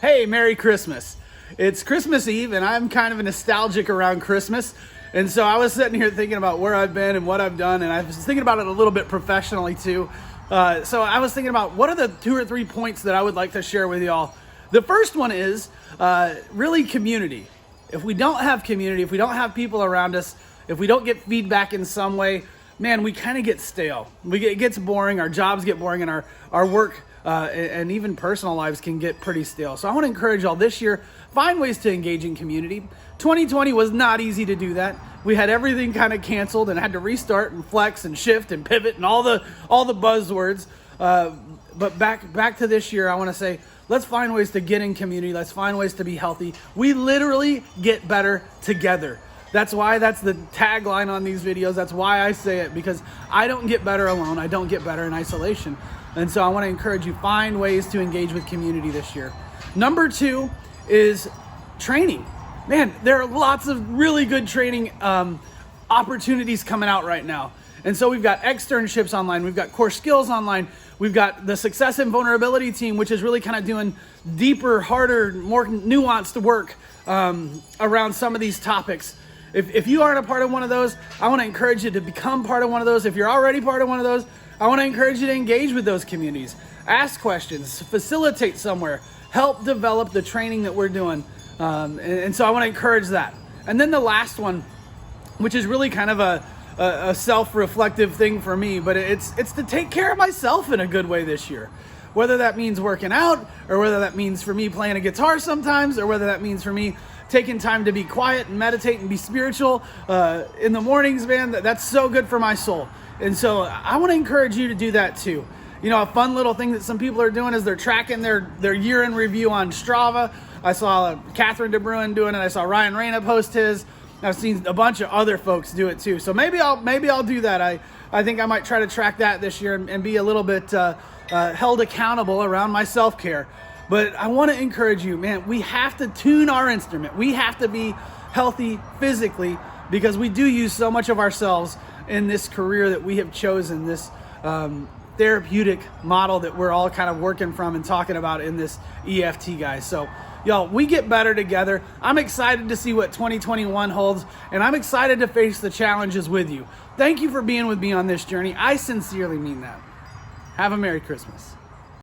Hey, Merry Christmas. It's Christmas Eve and I'm kind of nostalgic around Christmas. And so I was sitting here thinking about where I've been and what I've done, and I was thinking about it a little bit professionally too. So I was thinking about what are the 2 or 3 points that I would like to share with y'all. The first one is really community. If we don't have community, if we don't have people around us, if we don't get feedback in some way, man, we kind of get stale. It gets boring, our jobs get boring, and our work and even personal lives can get pretty stale. So I want to encourage y'all this year, find ways to engage in community. 2020 was not easy to do that. We had everything kind of canceled and had to restart and flex and shift and pivot and all the buzzwords. But back to this year, I want to say, let's find ways to get in community. Let's find ways to be healthy. We literally get better together. That's why that's the tagline on these videos. That's why I say it, because I don't get better alone. I don't get better in isolation. And so I want to encourage you, find ways to engage with community this year. Number 2 is training. Man, there are lots of really good training opportunities coming out right now. And so we've got externships online. We've got core skills online. We've got the success and vulnerability team, which is really kind of doing deeper, harder, more nuanced work around some of these topics. If you aren't a part of one of those, I want to encourage you to become part of one of those. If you're already part of one of those, I want to encourage you to engage with those communities. Ask questions, facilitate somewhere, help develop the training that we're doing. And so I want to encourage that. And then the last one, which is really kind of a self-reflective thing for me, but it's to take care of myself in a good way this year. Whether that means working out, or whether that means for me playing a guitar sometimes, or whether that means for me taking time to be quiet and meditate and be spiritual in the mornings, man, that's so good for my soul. And so I want to encourage you to do that too. You know, a fun little thing that some people are doing is they're tracking their year in review on Strava. I saw Catherine DeBruin doing it. I saw Ryan Reyna post his. I've seen a bunch of other folks do it too. So maybe I'll do that. I think I might try to track that this year and be a little bit held accountable around my self-care. But I want to encourage you, man, we have to tune our instrument. We have to be healthy physically, because we do use so much of ourselves in this career that we have chosen, this therapeutic model that we're all kind of working from and talking about in this EFT Guy. So y'all, we get better together. I'm excited to see what 2021 holds, and I'm excited to face the challenges with you. Thank you for being with me on this journey. I sincerely mean that. Have a Merry Christmas.